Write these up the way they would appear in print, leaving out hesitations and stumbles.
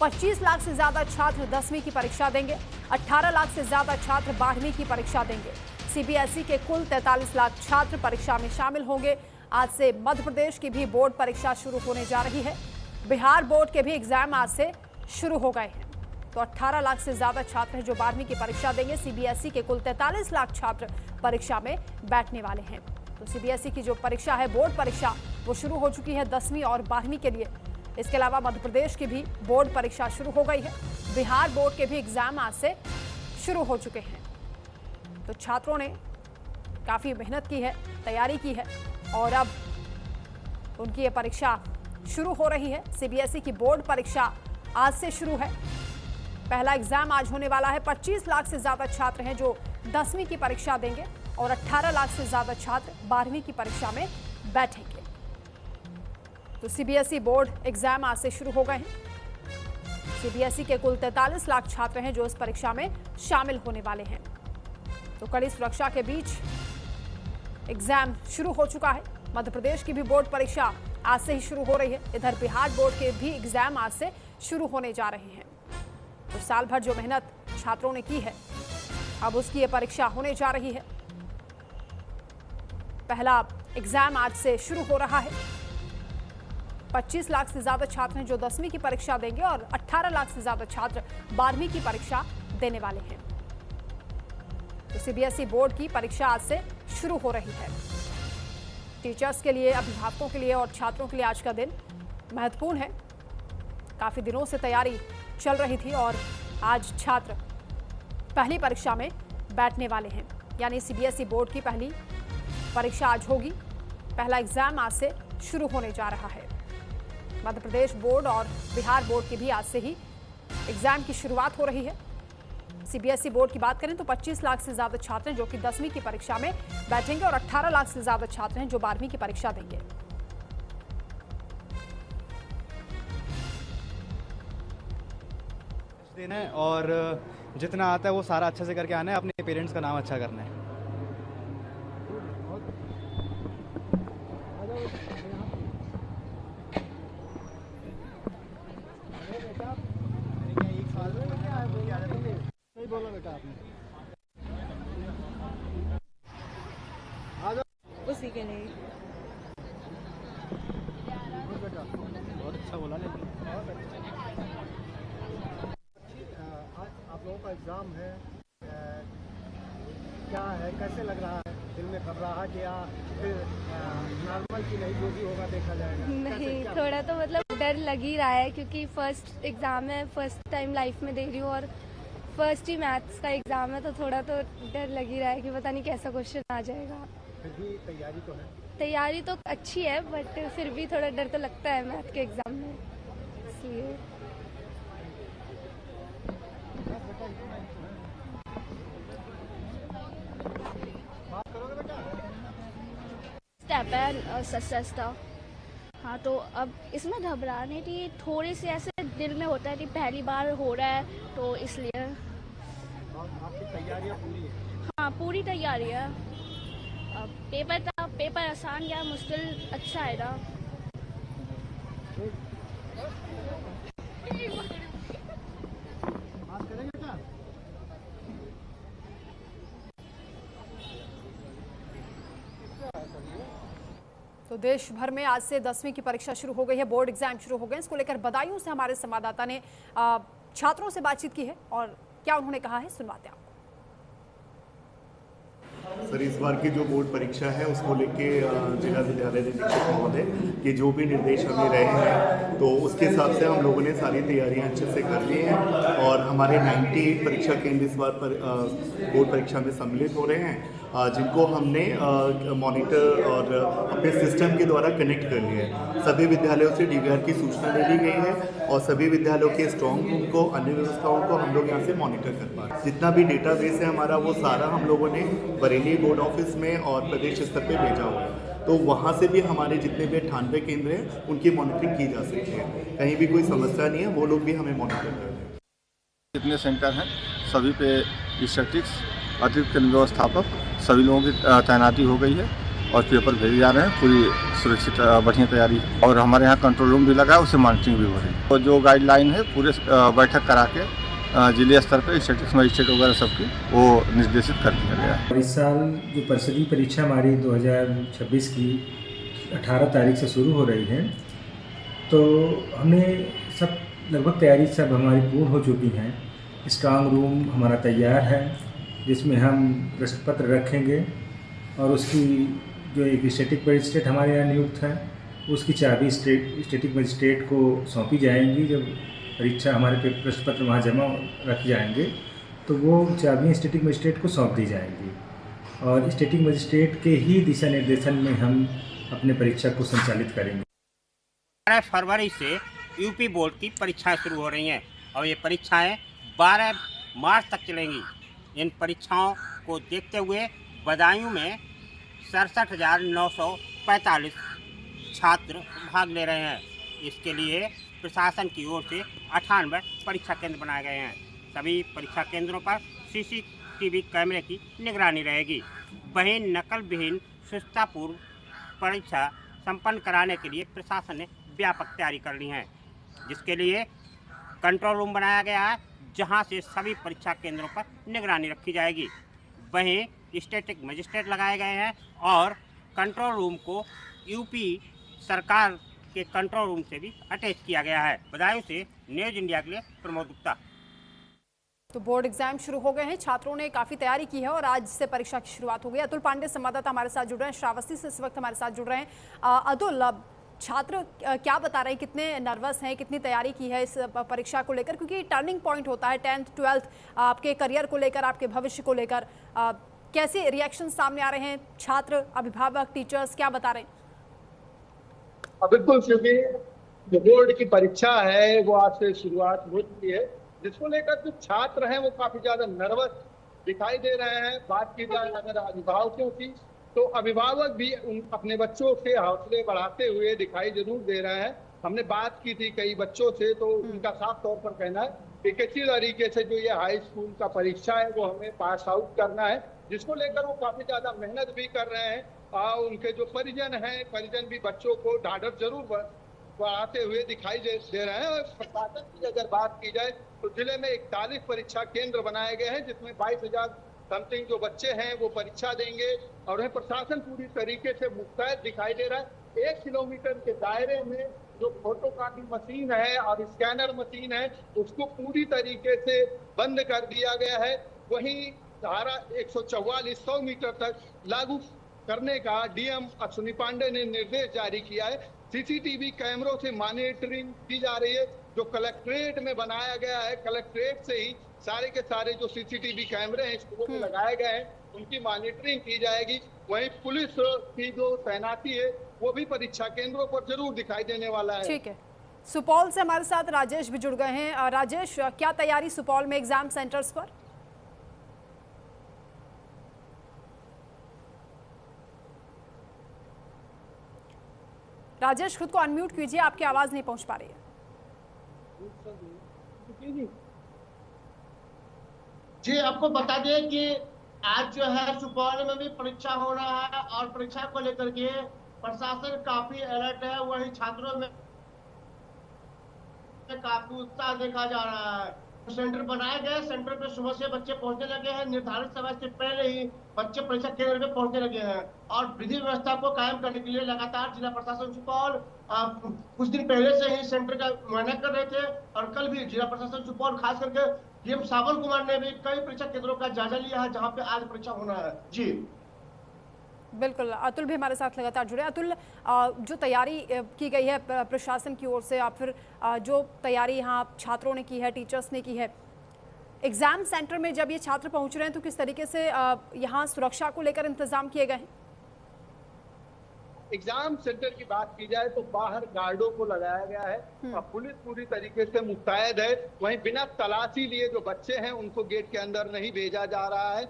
25 लाख से ज्यादा छात्र 10वीं की परीक्षा देंगे, 18 लाख से ज्यादा छात्र 12वीं की परीक्षा देंगे। सीबीएसई के कुल 43 लाख छात्र परीक्षा में शामिल होंगे। आज से मध्य प्रदेश की भी बोर्ड परीक्षा शुरू होने जा रही है। बिहार बोर्ड के भी एग्जाम आज से शुरू हो गए हैं। तो 18 लाख से ज्यादा छात्र हैं जो 12वीं की परीक्षा देंगे। सीबीएसई के कुल 43 लाख छात्र परीक्षा में बैठने वाले हैं। तो सीबीएसई की जो परीक्षा है, बोर्ड परीक्षा, वो शुरू हो चुकी है 10वीं और 12वीं के लिए। इसके अलावा मध्य प्रदेश की भी बोर्ड परीक्षा शुरू हो गई है। बिहार बोर्ड के भी एग्जाम आज से शुरू हो चुके हैं। तो छात्रों ने काफी मेहनत की है, तैयारी की है और अब उनकी ये परीक्षा शुरू हो रही है। सीबीएसई की बोर्ड परीक्षा आज से शुरू है। पहला एग्जाम आज होने वाला है। 25 लाख से ज्यादा छात्र हैं जो 10वीं की परीक्षा देंगे और 18 लाख से ज्यादा छात्र 12वीं की परीक्षा में बैठेंगे। तो सीबीएसई बोर्ड एग्जाम आज से शुरू हो गए हैं। सीबीएसई के कुल 43 लाख छात्र हैं जो इस परीक्षा में शामिल होने वाले हैं। तो कड़ी सुरक्षा के बीच एग्जाम शुरू हो चुका है। मध्य प्रदेश की भी बोर्ड परीक्षा आज से ही शुरू हो रही है। इधर बिहार बोर्ड के भी एग्जाम आज से शुरू होने जा रहे हैं। तो साल भर जो मेहनत छात्रों ने की है, अब उसकी ये परीक्षा होने जा रही है। पहला एग्जाम आज से शुरू हो रहा है। 25 लाख से ज्यादा छात्र हैं जो 10वीं की परीक्षा देंगे और 18 लाख से ज्यादा छात्र 12वीं की परीक्षा देने वाले हैं। तो सीबीएसई बोर्ड की परीक्षा आज से शुरू हो रही है। टीचर्स के लिए, अभिभावकों के लिए और छात्रों के लिए आज का दिन महत्वपूर्ण है। काफी दिनों से तैयारी चल रही थी और आज छात्र पहली परीक्षा में बैठने वाले हैं। यानी सीबीएसई बोर्ड की पहली परीक्षा आज होगी। पहला एग्जाम आज से शुरू होने जा रहा है। मध्य प्रदेश बोर्ड और बिहार बोर्ड की भी आज से ही एग्जाम की शुरुआत हो रही है। सीबीएसई बोर्ड की बात करें तो 25 लाख से ज्यादा छात्र हैं जो कि 10वीं की परीक्षा में बैठेंगे और 18 लाख से ज्यादा छात्र हैं जो 12वीं की परीक्षा देंगे। देना है और जितना आता है वो सारा अच्छे से करके आना है। अपने पेरेंट्स का नाम अच्छा करना है। बोला बेटा आपने उसी के लिए बहुत अच्छा बोला। लेकिन आज आप लोगों का एग्ज़ाम है, क्या है, कैसे लग रहा है? दिल में घबराहट या फिर नॉर्मल की नहीं, जो भी होगा देखा जाएगा? नहीं, थोड़ा तो मतलब डर लग ही रहा है क्योंकि फर्स्ट एग्ज़ाम है, फर्स्ट टाइम लाइफ में दे रही हूँ और फर्स्ट ही मैथ्स का एग्ज़ाम है, तो थोड़ा तो डर लग ही रहा है कि पता नहीं कैसा क्वेश्चन आ जाएगा। फिर भी तैयारी तो है? तैयारी तो अच्छी है बट फिर भी थोड़ा डर तो लगता है मैथ के एग्ज़ाम में, इसलिए। स्टेप है सस्ता। हाँ, तो अब इसमें घबराने की थोड़ी सी ऐसे दिल में होता है कि पहली बार हो रहा है, तो इसलिए। आपकी तैयारियां पूरी है? हाँ, पूरी तैयारी है। अब पेपर आसान या मुश्किल अच्छा आएगा। तो देश भर में आज से 10वीं की परीक्षा शुरू हो गई है। बोर्ड एग्जाम शुरू हो गए। इसको लेकर बदायूं से हमारे संवाददाता ने छात्रों से बातचीत की है और क्या उन्होंने कहा है, सुनवाते हैं आपको। सर, इस बार की जो बोर्ड परीक्षा है उसको लेके जिला विद्यालय निरीक्षक महोदय के जो भी निर्देश हमें रहे हैं, तो उसके हिसाब से हम लोगों ने सारी तैयारियां अच्छे से कर ली हैं और हमारे 90 परीक्षा केंद्र इस बार पर बोर्ड परीक्षा में सम्मिलित हो रहे हैं, जिनको हमने मॉनिटर और अपने सिस्टम के द्वारा कनेक्ट कर लिया है। सभी विद्यालयों से डीवीआर की सूचना दे दी गई है और सभी विद्यालयों के स्ट्रॉन्ग रूम को, अन्य व्यवस्थाओं को हम लोग यहाँ से मॉनिटर कर पा रहे हैं। जितना भी डेटाबेस है हमारा, वो सारा हम लोगों ने बरेली बोर्ड ऑफिस में और प्रदेश स्तर पे भेजा हुआ है, तो वहाँ से भी हमारे जितने भी 98 केंद्र हैं उनकी मॉनिटरिंग की जा सकती है। कहीं भी कोई समस्या नहीं है, वो लोग भी हमें मॉनिटर कर रहे हैं। जितने सेंटर हैं सभी पे स्टैटिस्टिक्स, अतिरिक्त केंद्र व्यवस्थापक, सभी लोगों की तैनाती हो गई है और पेपर भेजे जा रहे हैं। पूरी सुरक्षित बढ़िया तैयारी है। और हमारे यहाँ कंट्रोल रूम भी लगा है, उससे मॉनिटरिंग भी हो रही है। तो जो गाइडलाइन है पूरे बैठक करा के जिले स्तर पर स्टेटिक्स मजिस्ट्रेट वगैरह सबकी वो निर्देशित कर दिया गया है। इस साल जो परिषदीय परीक्षा हमारी 2026 की 18 तारीख से शुरू हो रही है, तो हमने सब लगभग तैयारी सब हमारी पूर्ण हो चुकी हैं। स्ट्रांग रूम हमारा तैयार है, जिसमें हम प्रश्न पत्र रखेंगे और उसकी जो एक स्टैटिक मजिस्ट्रेट हमारे यहाँ नियुक्त है, उसकी चाबी स्टैटिक मजिस्ट्रेट को सौंपी जाएंगी। जब परीक्षा हमारे पे प्रश्न पत्र वहाँ जमा रख जाएंगे तो वो चाबी स्टैटिक मजिस्ट्रेट को सौंप दी जाएंगी और स्टैटिक मजिस्ट्रेट के ही दिशा निर्देशन में हम अपने परीक्षा को संचालित करेंगे। 12 फरवरी से यूपी बोर्ड की परीक्षाएं शुरू हो रही हैं और ये परीक्षाएं 12 मार्च तक चलेंगी। इन परीक्षाओं को देखते हुए बदायूं में 67,945 छात्र भाग ले रहे हैं। इसके लिए प्रशासन की ओर से 98 परीक्षा केंद्र बनाए गए हैं। सभी परीक्षा केंद्रों पर CCTV कैमरे की निगरानी रहेगी। वहीं नकल विहीन सुस्तापूर्व परीक्षा संपन्न कराने के लिए प्रशासन ने व्यापक तैयारी कर ली है, जिसके लिए कंट्रोल रूम बनाया गया है, जहां से सभी परीक्षा केंद्रों पर निगरानी रखी जाएगी। वहीं स्टैटिक मजिस्ट्रेट लगाए गए हैं और कंट्रोल रूम को यूपी सरकार के कंट्रोल रूम से भी अटैच किया गया है। बदायूं से न्यूज इंडिया के लिए प्रमोद गुप्ता। तो बोर्ड एग्जाम शुरू हो गए हैं, छात्रों ने काफी तैयारी की है और आज से परीक्षा की शुरुआत हो गई। अतुल पांडे संवाददाता हमारे साथ जुड़ रहे हैं, श्रावस्ती से इस वक्त हमारे साथ जुड़ रहे हैं। अतुल, छात्र क्या बता रहे हैं, कितने नर्वस हैं, कितनी तैयारी की है इस परीक्षा को लेकर, क्योंकि टर्निंग पॉइंट होता है 10th 12th आपके करियर को लेकर, आपके भविष्य को लेकर। कैसे रिएक्शन सामने आ रहे हैं छात्र, अभिभावक, टीचर्स, क्या बता रहे हैं? बिल्कुल, क्योंकि जो बोर्ड की परीक्षा है वो आज से शुरुआत हो चुकी है, जिसको लेकर जो छात्र हैं वो काफी ज्यादा नर्वस दिखाई दे रहे हैं। बात की जाए अगर अभिभावकों की, तो अभिभावक भी अपने बच्चों के हौसले बढ़ाते हुए दिखाई जरूर दे रहे हैं। हमने बात की थी कई बच्चों से, तो उनका साफ तौर पर कहना है कि किसी तरीके से जो ये हाई स्कूल का परीक्षा है वो हमें पास आउट करना है, जिसको लेकर वो काफी ज्यादा मेहनत भी कर रहे हैं। उनके जो परिजन भी बच्चों को ढाढ़स जरूर बढ़ाते हुए दिखाई दे रहे हैं। और प्रशासन की अगर बात की जाए तो जिले में 41 परीक्षा केंद्र बनाए गए हैं, जिसमें 22,000 समथिंग जो बच्चे हैं वो परीक्षा देंगे और उन्हें प्रशासन पूरी तरीके से मुस्तैद दिखाई दे रहा है। 1 किलोमीटर के दायरे में जो फोटोकॉपी मशीन है और स्कैनर मशीन है उसको पूरी तरीके से बंद कर दिया गया है। वहीं धारा 144 100 मीटर तक लागू करने का डीएम अश्विनी पांडे ने निर्देश जारी किया है। CCTV कैमरों से मॉनिटरिंग की जा रही है, जो कलेक्ट्रेट में बनाया गया है। कलेक्ट्रेट से ही सारे के सारे जो CCTV कैमरे हैं स्कूलों में लगाए गए हैं, उनकी मॉनिटरिंग की जाएगी। वहीं पुलिस की जो तैनाती है वो भी परीक्षा केंद्रों पर जरूर दिखाई देने वाला है। ठीक है, सुपौल से हमारे साथ राजेश भी जुड़ गए हैं। राजेश, क्या तैयारी सुपौल में एग्जाम सेंटर्स पर? राजेश, खुद को अनम्यूट कीजिए, आपकी आवाज नहीं पहुंच पा रही है। जी, आपको बता दें कि आज जो है सुपौल में भी परीक्षा हो रहा है और परीक्षा को लेकर के प्रशासन काफी अलर्ट है। वहीं छात्रों में काफी उत्साह देखा जा रहा है। सेंटर बनाए गए, सेंटर पे सुबह से बच्चे पहुंचने लगे हैं। निर्धारित समय से पहले ही बच्चे परीक्षा केंद्र पे पहुंचने लगे हैं और विधि व्यवस्था को कायम करने के लिए लगातार जिला प्रशासन सुपौल कुछ दिन पहले से ही सेंटर का मुआयना कर रहे थे और कल भी जिला प्रशासन सुपौल खास करके डीएम सावन कुमार ने भी कई परीक्षा केंद्रों का जायजा लिया है जहाँ पे आज परीक्षा होना है। जी बिल्कुल, अतुल भी हमारे साथ लगातार जुड़े। अतुल, जो तैयारी की गई है प्रशासन की ओर से या फिर जो तैयारी यहाँ छात्रों ने की है, टीचर्स ने की है, एग्जाम सेंटर में जब ये छात्र पहुंच रहे हैं तो किस तरीके से यहाँ सुरक्षा को लेकर इंतजाम किए गए हैं? एग्जाम सेंटर की बात की जाए तो बाहर गार्डों को लगाया गया है और पुलिस पूरी तरीके से मुस्तैद है। वहीं बिना तलाशी लिए जो बच्चे हैं उनको गेट के अंदर नहीं भेजा जा रहा है।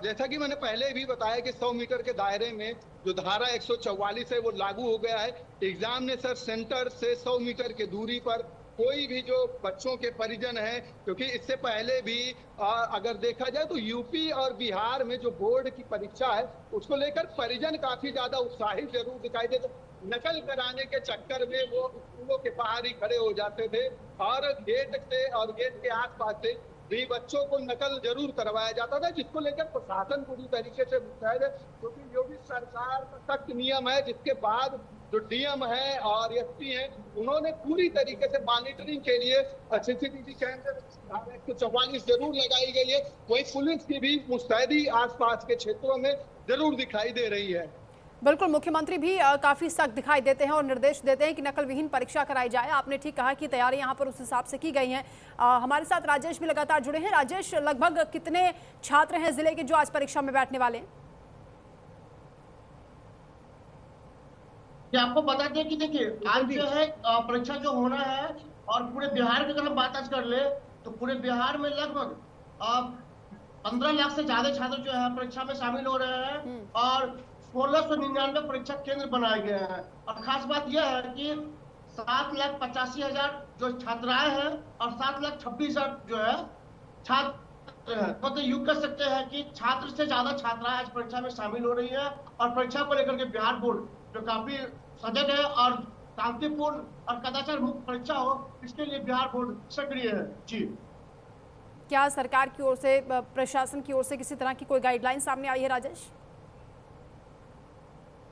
जैसा कि मैंने पहले भी बताया कि 100 मीटर के दायरे में जो धारा 144 है वो लागू हो गया है। एग्जामिनेशन सेंटर से 100 मीटर की दूरी पर कोई भी जो बच्चों के परिजन हैं, क्योंकि इससे पहले भी अगर देखा जाए तो यूपी और बिहार में जो बोर्ड की परीक्षा है उसको लेकर परिजन काफी ज्यादा उत्साहित जरूर दिखाई देते। नकल कराने के चक्कर में वो स्कूलों के बाहर ही खड़े हो जाते थे और गेट से और गेट के आसपास से भी बच्चों को नकल जरूर करवाया जाता था, जिसको लेकर प्रशासन पूरी तरीके से मुस्तैद है, क्योंकि योगी सरकार का सख्त नियम है, जिसके बाद जो डीएम है और एसपी हैं उन्होंने पूरी तरीके से मॉनिटरिंग के लिए सीसीटीवी कैमरे 144 जरूर लगाई गई है। वहीं पुलिस की भी मुस्तैदी आसपास के क्षेत्रों में जरूर दिखाई दे रही है। बिल्कुल, मुख्यमंत्री भी काफी सख्त दिखाई देते हैं और निर्देश देते हैं कि नकल विहीन परीक्षा कराई जाए। आपने ठीक कहा कि तैयारी यहाँ पर उस हिसाब से की गई हैं। हमारे साथ राजेश भी लगातार जुड़े हैं। राजेश, लगभग कितने छात्र हैं जिले के जो आज परीक्षा में बैठने वाले हैं? आपको बता दें कि देखिए आज जो है परीक्षा जो होना है और पूरे बिहार की अगर हम बात आज कर ले तो पूरे बिहार में लगभग 15 लाख से ज्यादा छात्र जो है परीक्षा में शामिल हो रहे हैं और 1699 परीक्षा केंद्र बनाए गए हैं। और खास बात यह है कि 7,85,000 जो छात्राएं हैं और 7,26,000 जो है छात्र हैं। मतलब यूं कह सकते हैं कि छात्र से ज्यादा छात्राएं आज परीक्षा में शामिल हो रही है और परीक्षा को लेकर के बिहार बोर्ड जो काफी सजग है और शांतिपूर्ण और कदाचार मुक्त परीक्षा हो, इसके लिए बिहार बोर्ड सक्रिय है। जी, क्या सरकार की ओर से, प्रशासन की ओर से किसी तरह की कोई गाइडलाइन सामने आई है राजेश?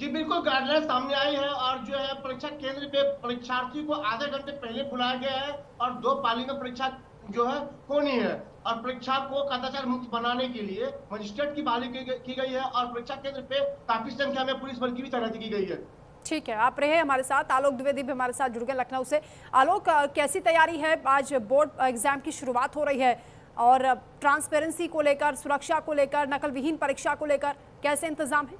जी बिल्कुल, गाइडलाइन सामने आई है और जो है परीक्षा केंद्र पे परीक्षार्थी को आधे घंटे पहले बुलाया गया है और 2 पाली में परीक्षा जो है होनी है और परीक्षा को कदाचार मुक्त बनाने के लिए मजिस्ट्रेट की बहाली की गई है और परीक्षा केंद्र पे काफी संख्या में पुलिस बल की भी तैनाती की गई है। ठीक है, आप रहे हमारे साथ। आलोक द्विवेदी भी हमारे साथ जुड़ गए लखनऊ से। आलोक, कैसी तैयारी है? आज बोर्ड एग्जाम की शुरुआत हो रही है और ट्रांसपेरेंसी को लेकर, सुरक्षा को लेकर, नकल विहीन परीक्षा को लेकर कैसे इंतजाम है?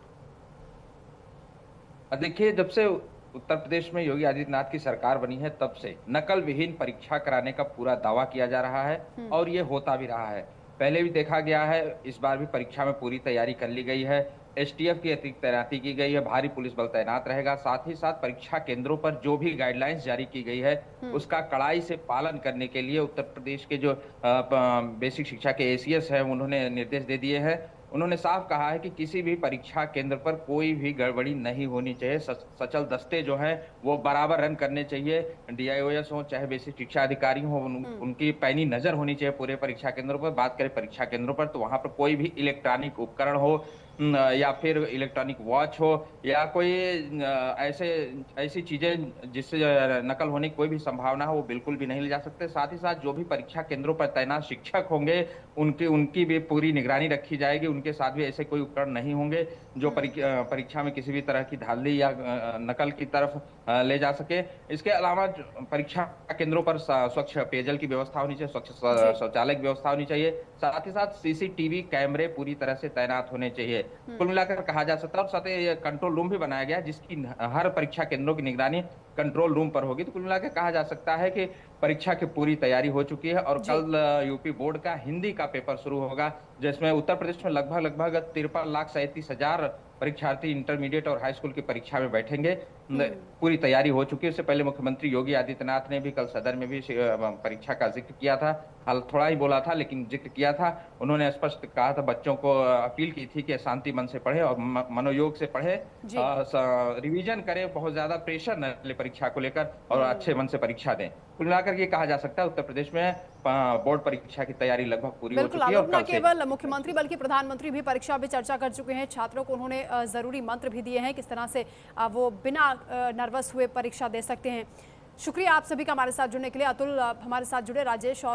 देखिए, जब से उत्तर प्रदेश में योगी आदित्यनाथ की सरकार बनी है तब से नकल विहीन परीक्षा कराने का पूरा दावा किया जा रहा है और ये होता भी रहा है। पहले भी देखा गया है, इस बार भी परीक्षा में पूरी तैयारी कर ली गई है। एसटीएफ की अतिरिक्त तैनाती की गई है, भारी पुलिस बल तैनात रहेगा। साथ ही साथ परीक्षा केंद्रों पर जो भी गाइडलाइंस जारी की गई है उसका कड़ाई से पालन करने के लिए उत्तर प्रदेश के जो बेसिक शिक्षा के एसीएस हैं उन्होंने निर्देश दे दिए हैं। उन्होंने साफ कहा है कि किसी भी परीक्षा केंद्र पर कोई भी गड़बड़ी नहीं होनी चाहिए। सचल दस्ते जो हैं वो बराबर रन करने चाहिए। डीआईओएस हो चाहे बेसिक शिक्षा अधिकारी हो, उनकी पैनी नजर होनी चाहिए पूरे परीक्षा केंद्रों पर। बात करें परीक्षा केंद्रों पर तो वहां पर कोई भी इलेक्ट्रॉनिक उपकरण हो या फिर इलेक्ट्रॉनिक वॉच हो या कोई ऐसी चीजें जिससे नकल होने की कोई भी संभावना हो वो बिल्कुल भी नहीं ले जा सकते। साथ ही साथ जो भी परीक्षा केंद्रों पर तैनात शिक्षक होंगे उनकी भी पूरी निगरानी रखी जाएगी। उनके साथ भी ऐसे कोई उपकरण नहीं होंगे जो परीक्षा में किसी भी तरह की धांधली या नकल की तरफ ले जा सके। इसके अलावा परीक्षा केंद्रों पर स्वच्छ पेयजल की व्यवस्था होनी चाहिए, स्वच्छ शौचालय की व्यवस्था होनी चाहिए। साथ ही साथ सीसीटीवी कैमरे पूरी तरह से तैनात होने चाहिए। कुल मिलाकर कहा जा सकता है, और साथ ही कंट्रोल रूम भी बनाया गया जिसकी हर परीक्षा केंद्रों की निगरानी कंट्रोल रूम पर होगी। तो कुल मिलाकर कहा जा सकता है कि परीक्षा की पूरी तैयारी हो चुकी है और कल यूपी बोर्ड का हिंदी का पेपर शुरू होगा जिसमें उत्तर प्रदेश में लगभग 53,37,000 परीक्षार्थी इंटरमीडिएट और हाई स्कूल की परीक्षा में बैठेंगे। पूरी तैयारी हो चुकी है। इससे पहले मुख्यमंत्री योगी आदित्यनाथ ने भी कल सदन में भी परीक्षा का जिक्र किया था। हाल थोड़ा ही बोला था लेकिन जिक्र किया था। उन्होंने स्पष्ट कहा था, बच्चों को अपील की थी कि शांति मन से पढ़े और मनोयोग से पढ़े, रिवीजन करें, बहुत ज्यादा प्रेशर न ले परीक्षा को लेकर और अच्छे मन से परीक्षा दें। कुल मिलाकर ये कहा जा सकता है उत्तर प्रदेश में बोर्ड परीक्षा की तैयारी लगभग पूरी हो चुकी है। और न केवल मुख्यमंत्री बल्कि प्रधानमंत्री भी परीक्षा पे चर्चा कर चुके हैं। छात्रों को उन्होंने जरूरी मंत्र भी दिए हैं किस तरह से वो बिना नर्वस हुए परीक्षा दे सकते हैं। शुक्रिया आप सभी का हमारे साथ जुड़ने के लिए। अतुल हमारे साथ जुड़े, राजेश और